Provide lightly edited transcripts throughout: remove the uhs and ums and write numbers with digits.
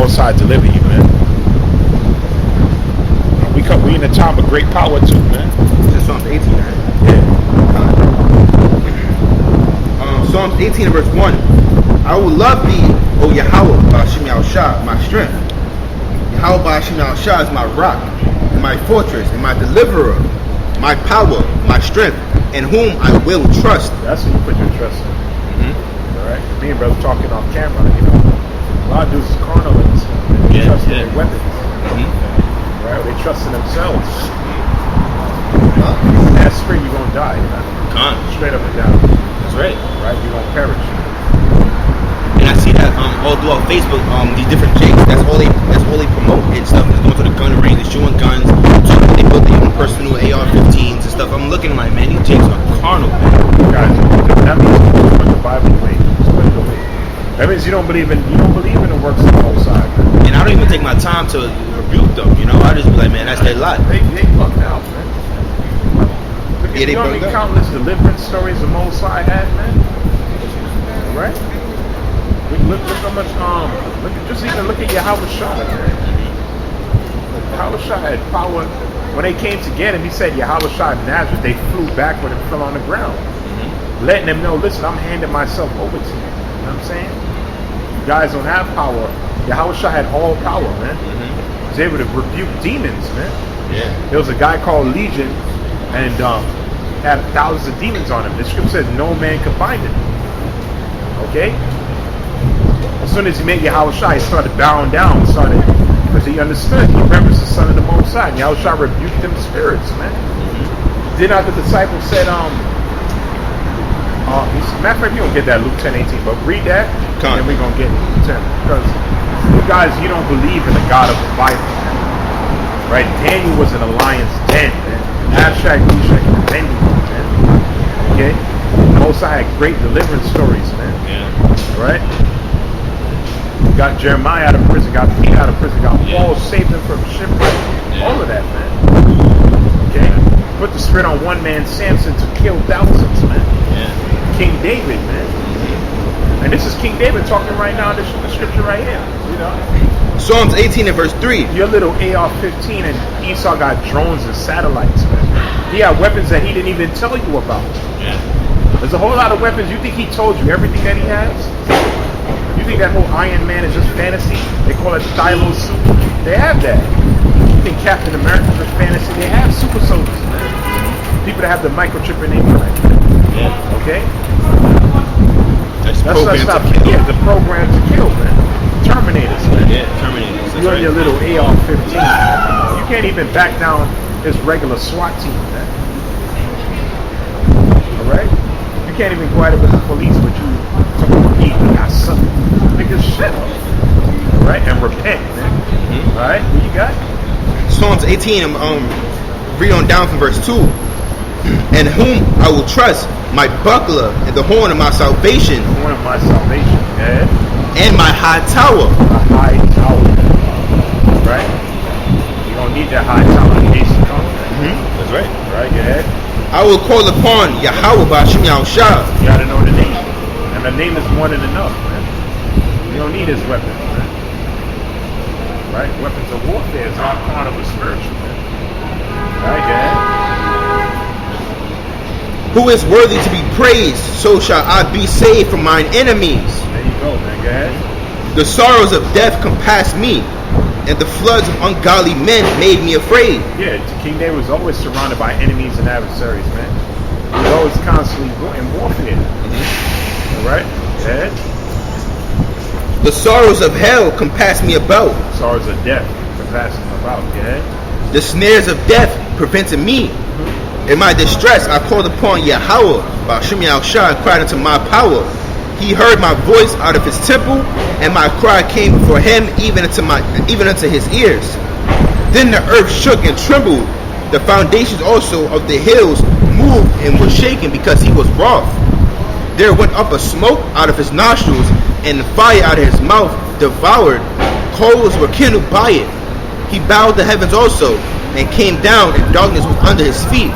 Most High deliver you, man. We in a time of great power too, man. This is Psalms 18, right? Yeah. Psalms 18 verse 1. I will love thee, O Yahawah, Ba'ashim Yahawashi, my strength. Yahawah Ba'ashim Yahawashi is my rock, and my fortress, and my deliverer, my power, my strength, in whom I will trust. That's what you put your trust in. Mm-hmm. All right. Me and brother talking off camera, you know. A lot of dudes is carnal in this one. They trust in their weapons. Mm-hmm. Right? They trust in themselves. That spring you're gonna die. You know? Straight up and down. That's right. Right? You're gonna perish. And I see that all throughout Facebook, these different jakes, that's all they promote and stuff. They're going to the gun range, they're showing guns, they build their own personal AR-15s and stuff. I'm looking at like, man, these jakes are carnal, man. Guys, that means you put the Bible away. Just put it away. That means you don't believe in the works of the Most High. And I don't even take my time to rebuke them, you know. I just be like, man, that's their lot. They fucked out, man. Look at the countless deliverance stories the Most High had, man. Right? Look how much look at Yahawashi. Yahawashi had power. When they came to get him, he said Yahawashi of Nazareth. They flew backward and fell on the ground, letting them know, listen, I'm handing myself over to you. You know what I'm saying? You guys don't have power. Yahawashi had all power, man. He was able to rebuke demons, man. Yeah. There was a guy called Legion, and had thousands of demons on him. The scripture says no man could bind him. Okay? As soon as he met Yahawashi, he started bowing down, because he understood. He reverenced the Son of the Most High. And Yahawashi rebuked them spirits, man. Then the disciples said, matter of fact, you don't get that Luke 10:18, but read that, and then we're going to get Luke 10. Because you guys, you don't believe in the God of the Bible, man. Right? Daniel was in a lion's den, man. Abshag, Meshach, and Abednego, man. Okay? The Most High had great deliverance stories, man. Yeah. Right? Got Jeremiah out of prison, got Peter out of prison, got Paul, saved him from shipwreck. All of that, man. Okay? Put the spirit on one man, Samson, to kill thousands, man. Yeah. King David, man. And this is King David talking right now in the scripture right here. You know? Psalms 18 and verse 3. Your little AR-15 and Esau got drones and satellites, man. He had weapons that he didn't even tell you about. Yeah. There's a whole lot of weapons. You think he told you everything that he has? You think that whole Iron Man is just fantasy? They call it Thylo suit. They have that. You think Captain America is just fantasy? They have super soldiers, man. People that have the microchip in their mind. Yeah. Okay? That's not yeah, the program to kill, man. Terminators, man. Yeah, Terminators. You and your little AR-15. You can't even back down this regular SWAT team, man. Alright? You can't even go at it with the police, but you we got something. Nigga, shut up. Alright? And repent, man. Alright? What you got? Psalms 18, read on down from verse 2. And whom I will trust, my buckler and the horn of my salvation. The horn of my salvation, yeah. And my high tower. My high tower. Right? You don't need that high tower in case you come. That's right. Right, go ahead. I will call upon Yahawah Ba'ashim Yahawashi. You gotta know the name. And the name is more than enough, man. You don't need his weapons, man. Right? Weapons of warfare is all part of a spiritual, man. Right, go ahead. Who is worthy to be praised, so shall I be saved from mine enemies. There you go, man. Go ahead. The sorrows of death compassed me, and the floods of ungodly men made me afraid. Yeah, King David was always surrounded by enemies and adversaries, man. He was always constantly in warfare. All right? Go ahead. The sorrows of hell compassed me about. Sorrows of death compassed me about. Go ahead. The snares of death prevented me. In my distress, I called upon Yahawah, Ba'ashim Yahawashi, and cried unto my power. He heard my voice out of his temple, and my cry came before him, even unto his ears. Then the earth shook and trembled. The foundations also of the hills moved and were shaken, because he was wroth. There went up a smoke out of his nostrils, and fire out of his mouth devoured. Coals were kindled by it. He bowed the heavens also, and came down, and darkness was under his feet.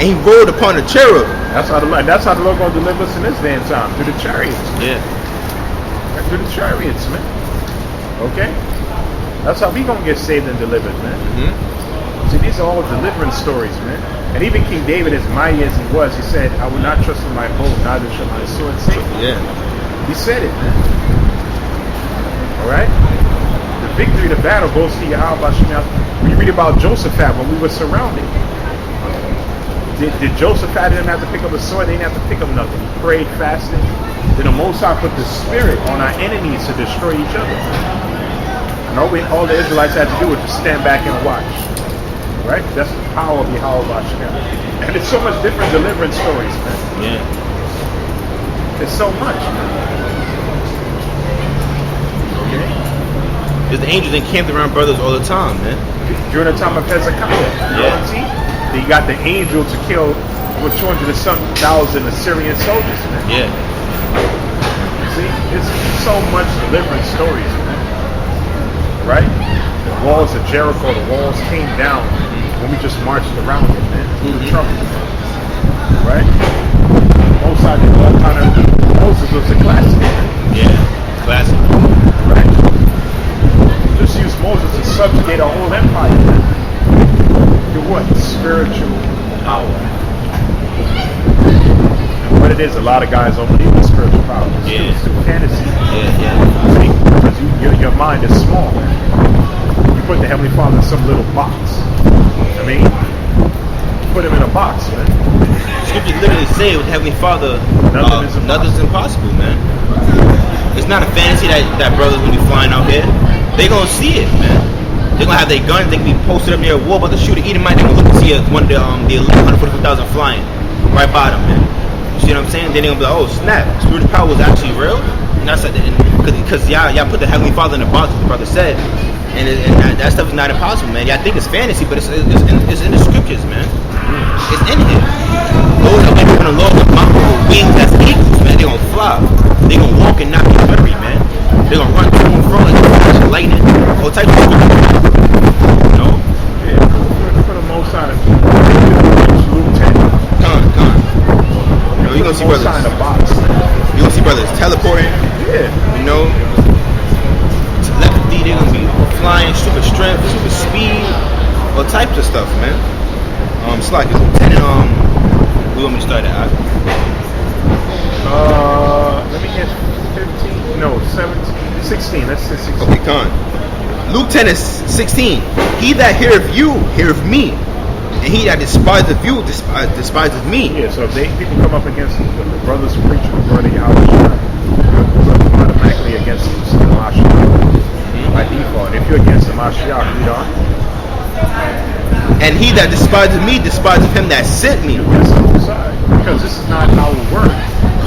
And he rode upon a cherub. That's how the Lord going to deliver us in this day and time, through the chariots. Yeah. Through the chariots, man. Okay? That's how we gonna get saved and delivered, man. See, these are all deliverance stories, man. And even King David, as mighty as he was, he said, I will not trust in my bow, neither shall my sword save me. Yeah. He said it, man. Alright? The victory, the battle goes to Yahawah. When you read about Josephat, when we were surrounded, did Josephat didn't have to pick up a sword? They didn't have to pick up nothing. He prayed, fasted. Then the Most High put the spirit on our enemies to destroy each other. And all the Israelites had to do was just stand back and watch. Right? That's the power of Yahawah. And there's so much different deliverance stories, man. Yeah. There's so much, man. Okay? There's the angels encamped around brothers all the time, man. During the time of Hezekiah. Yeah. See? He got the angel to kill over 200,000 Assyrian soldiers, man. Yeah. See? It's so much deliverance stories, man. Right? The walls of Jericho, the walls came down when we just marched around it, man. Through the trouble. Right? Most I did all kind of Moses was a classic, man. Yeah. Classic. Right? Just use Moses to subjugate a whole empire, man. To what? Spiritual power. And what it is, a lot of guys don't believe in spiritual power. It's too fantasy. Yeah. See? Because your mind is small, man. You put the Heavenly Father in some little box. I mean, put him in a box, man. Scripture literally say with the Heavenly Father, nothing's impossible, man. It's not a fantasy that brothers gonna be flying out here. They gonna see it, man. They're gonna have their guns. They can be posted up near a wall about to shoot an Edomite. They gonna look and see one of the 144,000 flying right by them, man. You see what I'm saying? Then they're gonna be like, oh snap, spiritual power was actually real. And that's like, because y'all put the Heavenly Father in the box, as the brother said. And that stuff is not impossible, man. Y'all think it's fantasy, but it's in the scriptures, man. It's in here. Those that went on the Lord with wings as eagles, man, they gonna fly. They gonna walk and not be weary, man. They gonna run to and fro like lightning. All types of stuff. You know? Yeah, for the most out of Luke 10. Come. You know, you gonna see brothers. In a box. You gonna see brothers teleporting. Yeah. You know? Telepathy, they're gonna be flying, super strength, super speed, all types of stuff, man. Slack is 10 and we want me to start at let me get 15, no, 17, 16, let's say 16. Okay, con. Luke 10 is 16. He that heareth you, heareth me. And he that despiseth you, despiseth me. Yeah, so if people come up against the brothers who preach the word of Yahawashi, you're automatically against the Mashiach by default. If you're against the Mashiach, read on. And he that despiseth me, despiseth him that sent me. That's the whole side. Because this is not our word.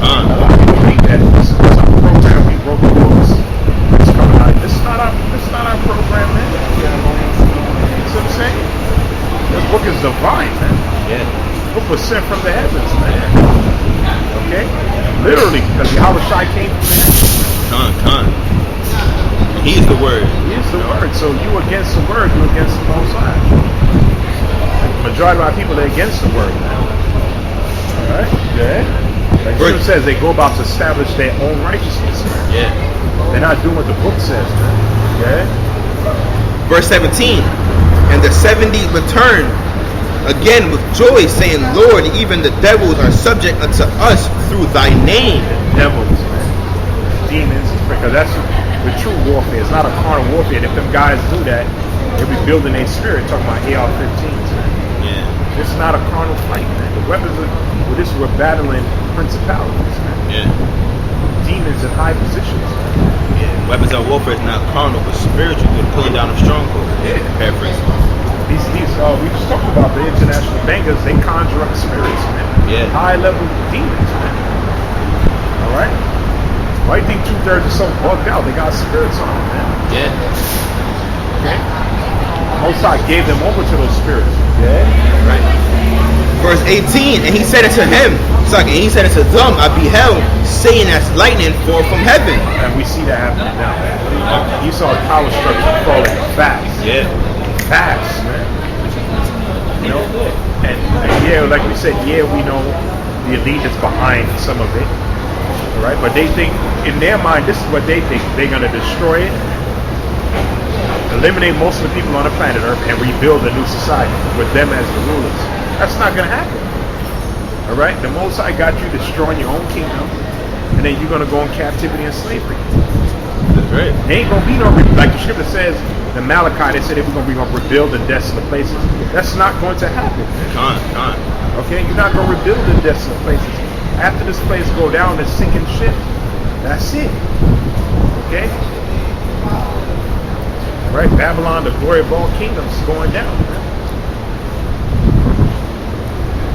Con. A lot of people think that this is our program. We wrote the books. It's coming out. This is not our program, man. You know what I'm saying? This book is divine, man. Yeah. This book was sent from the heavens, man. Okay? Literally, because Yahawashi came from the heavens. Con. He is the word. He is the word. So you against the word, you against the Most High. The majority of our people are against the word, man. Alright? Yeah. Like the scripture says, they go about to establish their own righteousness, man. Yeah. They're not doing what the book says, man. Yeah. Verse 17. And the 70 returned again with joy, saying, Lord, even the devils are subject unto us through thy name. Devils, man. Demons, because that's the true warfare. It's not a carnal warfare. And if them guys do that, they'll be building their spirit, talking about AR-15s, man. Yeah. It's not a carnal fight, man. The weapons are, we're battling principalities, man. Yeah. Demons in high positions, man. Yeah. Weapons of warfare is not carnal, but spiritual. We're pulling down a stronghold. Yeah. Paraphrase. We just talked about the international bangers. They conjure up spirits, man. Yeah. High level demons, man. All right. Why do you think 2/3 are so bugged out? They got spirits on them, man. Yeah. Okay. Most High gave them over to those spirits. Yeah. Right. Verse 18, and he said unto him, and he said unto them, I beheld Satan as lightning fall from heaven. And we see that happening now. You saw the power structure falling fast. Yeah. Fast, man. You know? And yeah, like we said, yeah, we know the elite is behind some of it. Right? But they think, in their mind, this is what they think. They're going to destroy it. eliminate most of the people on the planet Earth and rebuild a new society with them as the rulers. That's not going to happen. All right? The Most High got you destroying your own kingdom, and then you're going to go in captivity and slavery. That's right. There ain't going to be no, like the scripture says, in Malachi, they said we're going to rebuild in desolate places. That's not going to happen. Can't. Okay? You're not going to rebuild in desolate places. After this place go down, it's sinking ship. That's it. Okay? All right? Babylon, the glory of all kingdoms, is going down.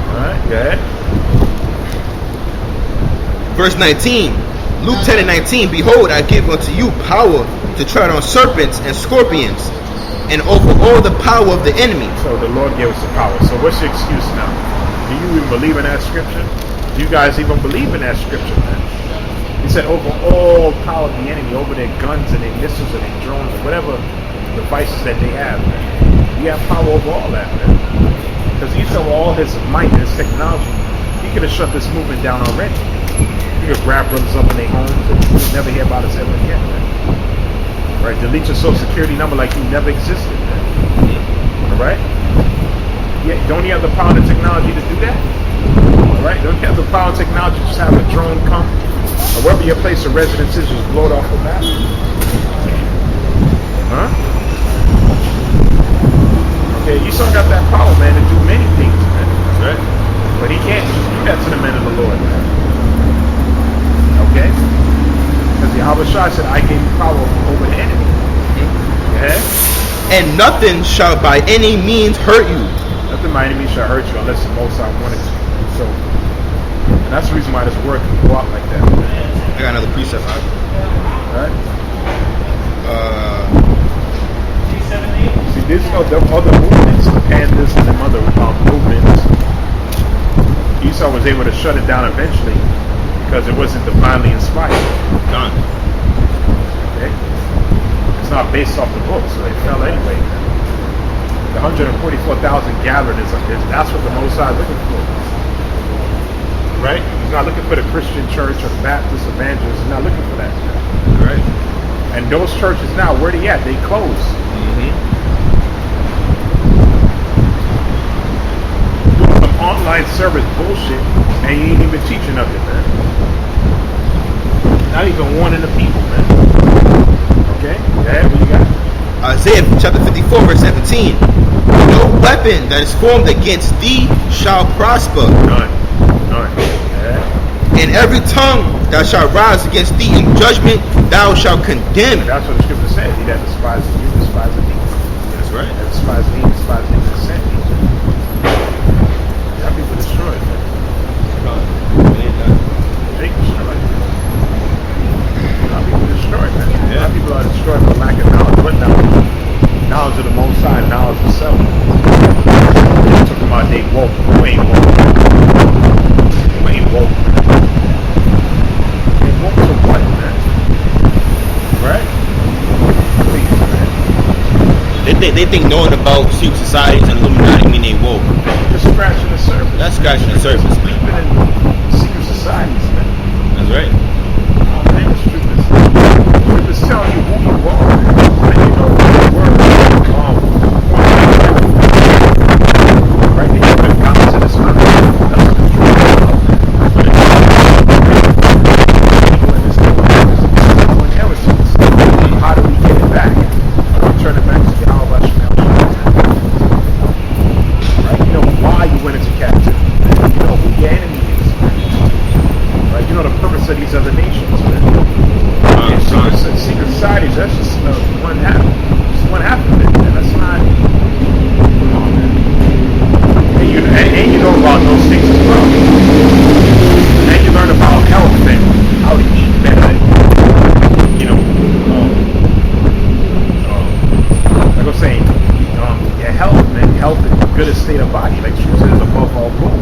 All right? Go ahead. Verse 19. Luke 10 and 19. Behold, I give unto you power to tread on serpents and scorpions, and over all the power of the enemy. So the Lord gave us the power. So what's your excuse now? Do you even believe in that scripture? Do you guys even believe in that scripture, man? He said over all power of the enemy, over their guns and their missiles and their drones and whatever devices that they have, man. You have power over all that, man. Because he said with all his might and his technology, he could have shut this movement down already. He could grab brothers up in their homes and you'll never hear about us ever again, man. Right? Delete your social security number like you never existed, man. Alright? Yeah, don't you have the power and technology to do that? Alright? Don't you have the power and technology to just have a drone come? Or wherever your place of residence is, just blow it off the map? Huh? Okay, you still got that power, man, to do many things, man. Right? But he can't just do that to the men of the Lord, man. Okay? Because Yahawashi said, I gave you power over the enemy. Yeah? And nothing shall by any means hurt you. Nothing by any means shall hurt you unless the Most High wanted to. So, and that's the reason why this word can go out like that. I got another precept. Alright? See, there's other movements, the pandas and them other movements. Esau was able to shut it down eventually because it wasn't divinely inspired. Done. Okay? It's not based off the book, so they fell anyway. The 144,000 gathered that's what the Most High is looking for. Right? He's not looking for the Christian church or the Baptist evangelists. He's not looking for that. Right. And those churches now, where they at? They closed. Doing some online service bullshit, and you ain't even teaching nothing, man. Not even warning the people, man. Okay? Yeah, what you got? Isaiah chapter 54, verse 17. No weapon that is formed against thee shall prosper. None. Yeah. And every tongue that shall rise against thee in judgment, thou shalt condemn. That's what the scripture says. He that despises you, despises me. That's right. That despises me, despises him that sent me. How people destroyed, man. They destroyed. How people destroyed, man. Yeah. How people are destroyed for lack of knowledge. What knowledge? Knowledge of the Most High, knowledge of self. They're talking about they woke. Who ain't woke? Who ain't woke? They woke to what, man? Right? Please, man. They think knowing about secret societies and Illuminati mean they woke. Just scratching the surface. That's scratching the surface, man. Sleeping in secret societies, man. That's right. Oh, man, the truth is telling you who you are, and you know the word. Right? They haven't gotten to this level. That's the truth. How do we get it back? Turn it back to Yahawashi. Right? You know why you went into captivity. You know who your enemy is. Right? You know the purpose of these other nations. Secret societies, that's just one half. Just one half of it, man. That's not. Come on, man. And you know about those things as well. And you learn about health and how to eat better. You know, like I was saying, your health, man. Health is the goodest state of body. Like truth is above all goals.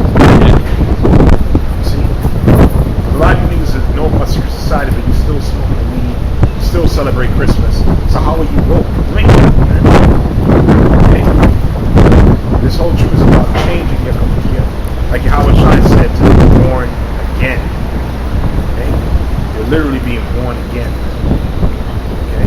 See, a lot of you niggas know about secret society, but you still smoke weed. Still celebrate Christmas. So how are you woke? You ain't woke, man. Okay. This whole truth is about changing your computer. Like Yahawashi said, to be born again. Okay? You're literally being born again. Okay?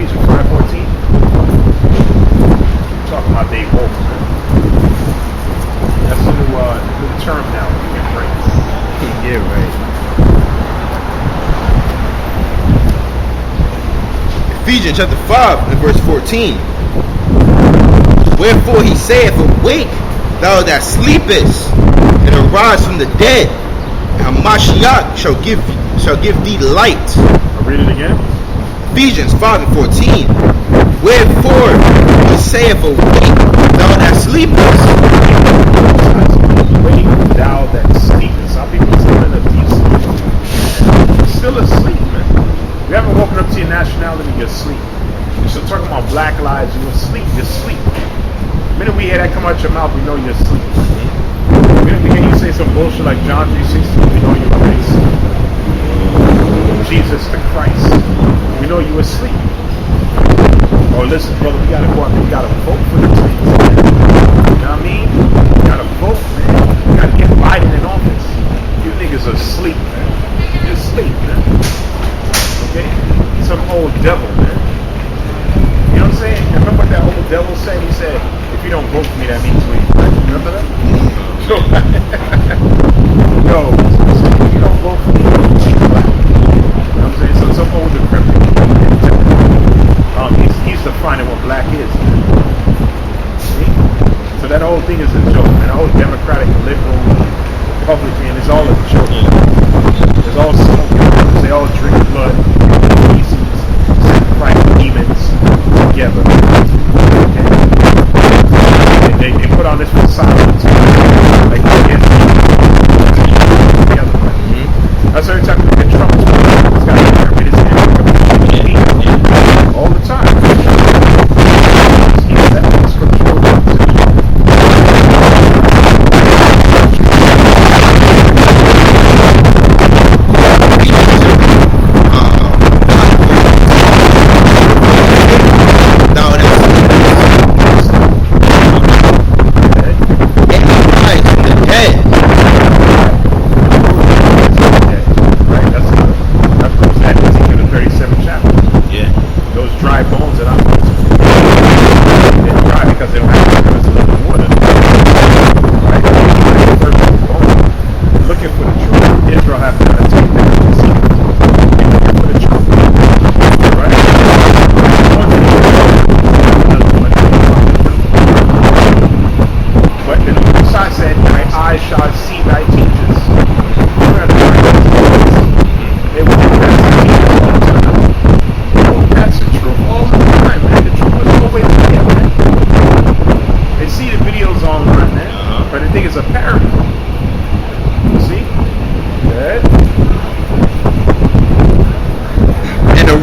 Ephesians 5:14. Talking about they woke, man. That's a new term now. You can bring. Yeah, right. Ephesians chapter 5 and verse 14. Wherefore he saith, awake, thou that sleepest, and arise from the dead, and Hamashiach shall give thee light. I'll read it again. Ephesians 5 and 14. Wherefore he saith, awake, thou that sleepest. Awake, thou that sleepest. Some people still in a deep sleep. Still asleep, man. You haven't woken up to your nationality, you're asleep. You're still talking about black lives, you're asleep, you're asleep. The minute we hear that come out your mouth, we know you're asleep. The minute we hear you say some bullshit like John 3:16, we know you're already asleep. Jesus the Christ, we know you're asleep. Oh, listen, brother, we gotta go out there, we gotta vote for the things. You know what I mean? We gotta vote, man. We gotta get Biden in office. You niggas are asleep, man. You're asleep, man. Okay? Some old devil, man. You know what I'm saying? Remember what that old devil said? He said, if you don't vote for me, that means we. Remember that? Yo, if you don't vote for me, you black. You know what I'm saying? So some old decrepit. He's defining what black is. See? So that whole thing is a joke, man. The whole Democratic, liberal, Republican is all a joke. It's all smoke. They all drink blood, feces, sacrifice demons together. Okay? They put on this facade like together. That's every time you look at Trump. It's got a pyramid. His hand all the time. He's that scriptural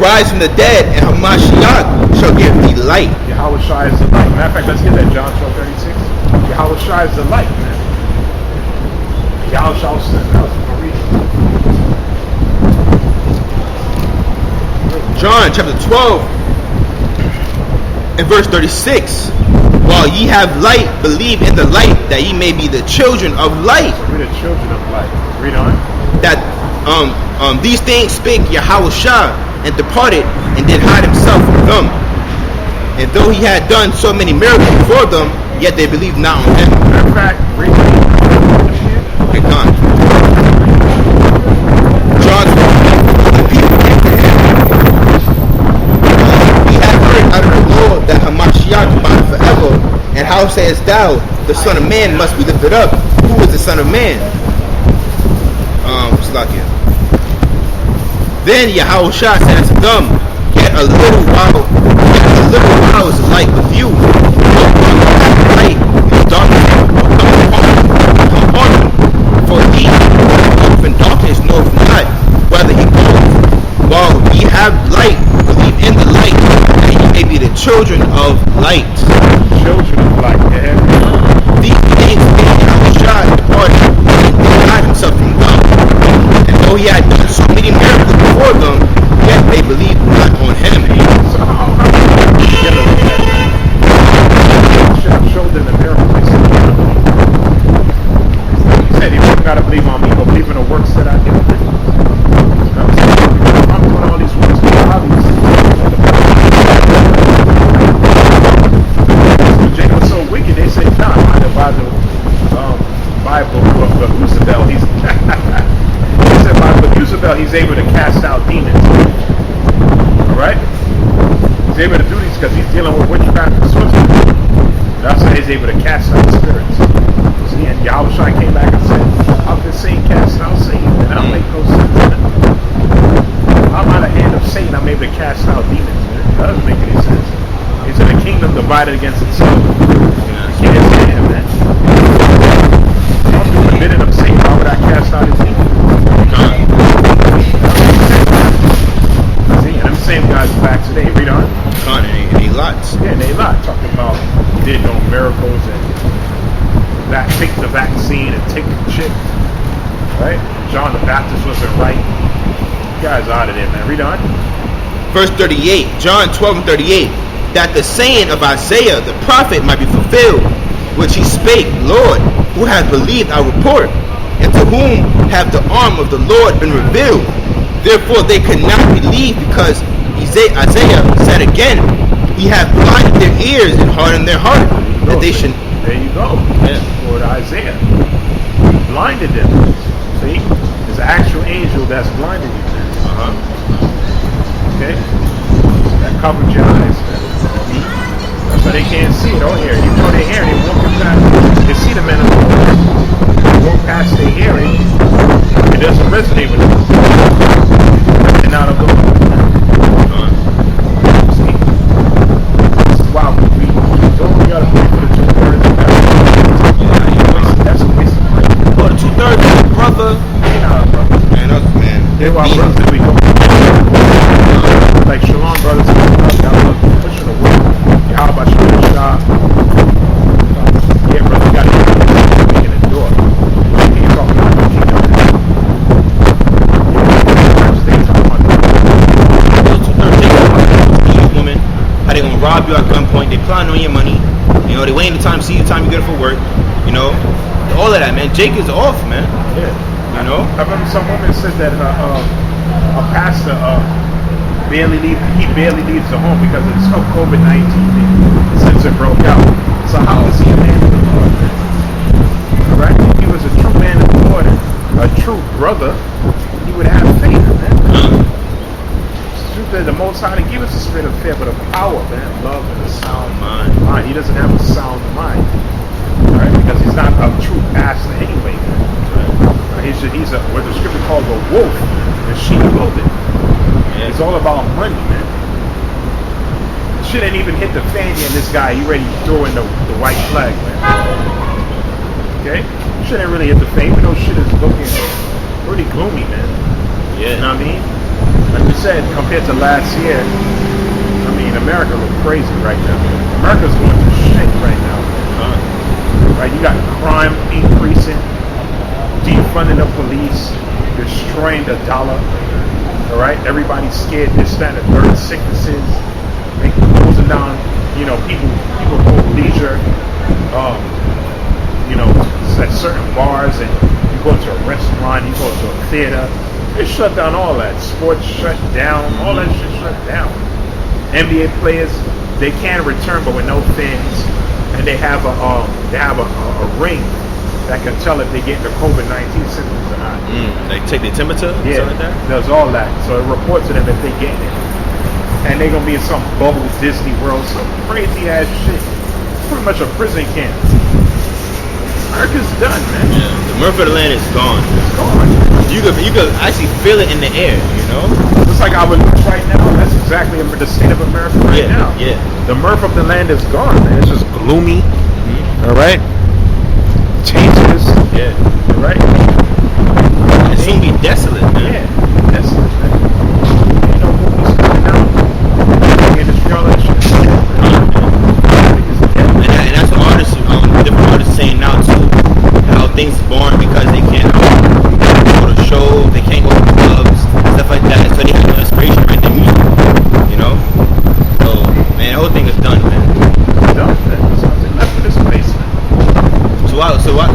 rise from the dead, and Hamashiach shall give thee light. Yahawashi is the light. Matter of fact, let's get that John 12:36. Yahawashi is the light, man. Yahawashi is the light. John chapter 12 and verse 36. While ye have light, believe in the light, that ye may be the children of light. So we're the children of light. Read on. That these things spake Yahawashi, and departed, and did hide himself from them. And though he had done so many miracles before them, yet they believed not on him. Matter of fact, read on. Okay, gone. John, the people came to him. We have heard out of the Lord that Hamashiach abideth forever, and how sayest thou, the Son of Man must be lifted up? Who is the Son of Man? Slakia. Then Yahawashi said unto them, Yet a little while is the light with you. Light, the darkness will come upon you. For he in darkness knoweth not whether he goes. While ye have light, believe in the light, that ye may be the children of light. Children of light. These things made Yahawashi departed, and hide himself from them. And though he had done so many miracles before them, yet they believed not on him. So how showed them the miracles. He said, you don't gotta believe on me, but believe in the works that I do. I'm doing all these works, obviously. do these because he's dealing with witchcraft and sorcery. That's why he's able to cast out spirits. See, and Yahawashi came back and said, I've been saying cast out Satan, and I don't make no sense. I'm out of hand of Satan, I'm able to cast out demons, man. That doesn't make any sense. He's in a kingdom divided against itself. You can't stand, man. I'm doing the bidding of Satan, why would I cast out his demons? See, and them same guys are back today. Read on. And they lots. Yeah, they lot talking about did no miracles and that take the vaccine and take the chip, right? John the Baptist wasn't right. You guys out of there, man. Read on. Verse 38, John 12 and 38, that the saying of Isaiah the prophet might be fulfilled, which he spake, Lord, who hath believed our report, and to whom have the arm of the Lord been revealed? Therefore they could not believe, because Isaiah said again, he hath blinded their ears and hardened their heart, that they should. There you go. Yeah. Lord Isaiah. He blinded them. See? There's an actual angel that's blinded you, man. Okay? That covered your eyes, man. That's why they can't see it or hear it. Even though they hear it, they walking past. They see the men of the Lord. They walk past their hearing. It doesn't resonate with them. They're not of the Lord. See? This is why we don't gotta pray for the 2/3 of heaven. That's a waste of money. Oh, the 2/3 of the brother. They're not our brothers. Man, man. They're our brothers that we go. Like Shalom brothers, y'all pushing the work. Yahawashi, yeah, brother, you got to get in the door. You can't talk about the kingdom. Women, how they gonna rob you at gunpoint? They plan on your money. You know, they waiting the time to see the time you get it for work. You know, all of that, man. Jake is off, man. Yeah. You know. I remember some woman said that a pastor barely leaves the home because of this whole COVID-19 thing since it broke out. So how is he a man of the Lord? All right, if he was a true man of the Lord, a true brother, he would have faith, man. The Most High to give us a spirit of fear, but a power, man, love and a sound mind. He doesn't have a sound mind, right? Because he's not a true pastor anyway. Right? He's what the scripture calls a wolf in sheep clothing. Yeah. It's all about money, man. Shit ain't even hit the fan yet. This guy, he ready throwing the white flag, man. Okay, shit ain't really hit the fan, even though shit is looking pretty gloomy, man. Yeah, you know what I mean? Like we said, compared to last year, I mean, America look crazy right now. America's going to shit right now. Right? You got crime increasing, defunding the police, destroying the dollar. All right? Everybody's scared. This, that, and the third, sicknesses, closing down. You know, people go leisure. You know, at certain bars, and you go to a restaurant, you go to a theater. They shut down all that. Sports shut down. All that shit shut down. NBA players, they can return, but with no fans, and they have a ring that can tell if they get the COVID-19 symptoms or not. They take their temperature. Yeah, like that? does all that. So it reports to them if they get it, and they're gonna be in some bubble Disney World, some crazy ass shit. Pretty much a prison camp. America's done, man. Yeah, the mirth of the land is gone. It's gone. You could actually feel it in the air, you know? Just like our looks right now, that's exactly the state of America right now. Yeah. The mirth of the land is gone, man. It's just gloomy. All right? Changes. Yeah. All right? It's soon be desolate, man. Yeah. Desolate, man. You know, movies coming out. Industry, all that shit. And that's what artists, different artists saying now too, how things are boring because they can't go to shows, they can't go to clubs, stuff like that. So they have no inspiration to write their music, you know. So man, the whole thing is done, man. It's done, man. There's nothing left for this place, man.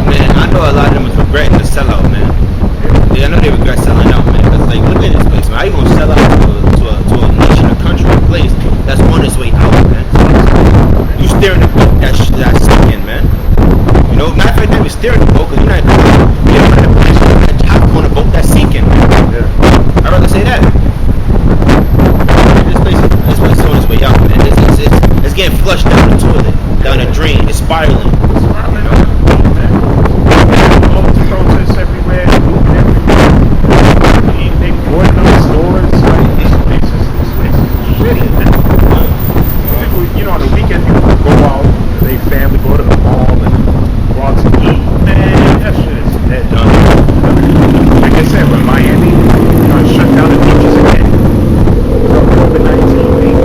Man, I know a lot of them is regretting the sellout, man. I know they regret selling out, man. Cause like, look at this place, man. How you gonna sell out to a nation, a country, a place that's on its way out, man? You steering the boat that's sinking, man. You know, matter of fact, not even steering the boat, because you're not running the place. You're not hopping on a boat that's sinking, man. Yeah. I'd rather say that. This place is on its way out, man. This is getting flushed down the toilet, down the drain. It's spiraling. Spiraling out, man. All these protests everywhere, moving everywhere. They boarding up stores. Like, this place is shitty, man. People, you know, on the weekend, people go out, they family go to the mall and go out to eat. Man, that shit is dead. Like I said, when Miami shut down the beaches again, COVID-19 thing.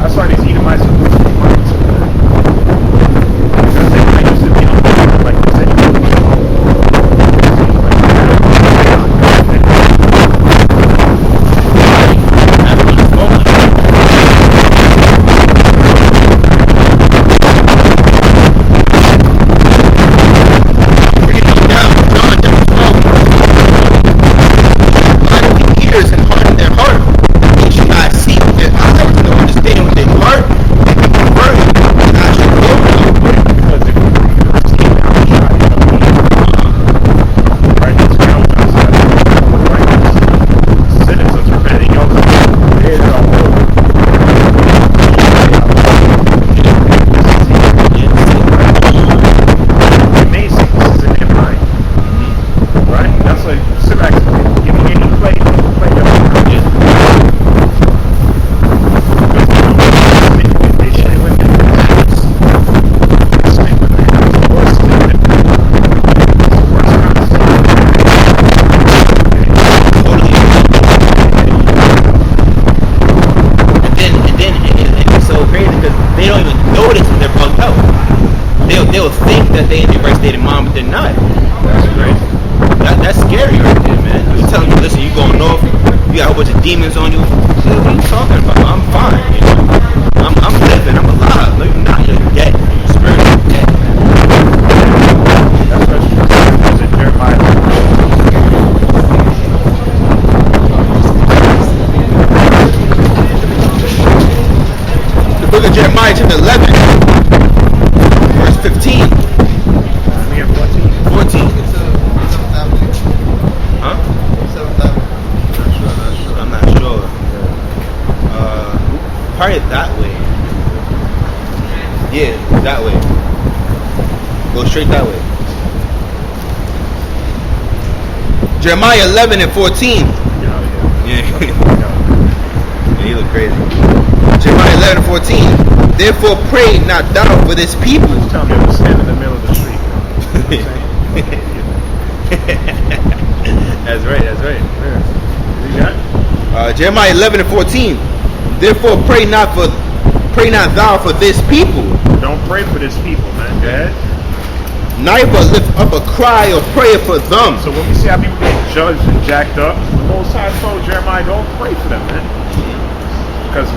That's why these Edomites are losing money too, man. Because they might used to be on the like you said, they'll think that they in the right state of mind, but they're not. that's great. That's scary right there, man. You telling me, listen, you going off, you got a whole bunch of demons on you. What are you talking about? I'm fine, you know. I'm living, I'm alive. No, you're not. You're dead. You're spiritually dead. That's what was in Jeremiah. The book of Jeremiah, chapter 11, verse 15. We have 14. 14. Huh? I'm not sure. Probably that way. Yeah, that way. Go straight that way. Jeremiah 11 and 14. Yeah. Yeah, you look crazy. Jeremiah 11 and 14. Therefore pray not thou for this people. Just tell me I'm standing in the middle of the street. You know That's right. what I'm saying? You got? Jeremiah 11 and 14. Therefore pray not thou for this people. Don't pray for this people, man. Go ahead. Neither lift up a cry or prayer for them. So when we see how people get judged and jacked up, the Most High told Jeremiah, don't pray for them, man. Because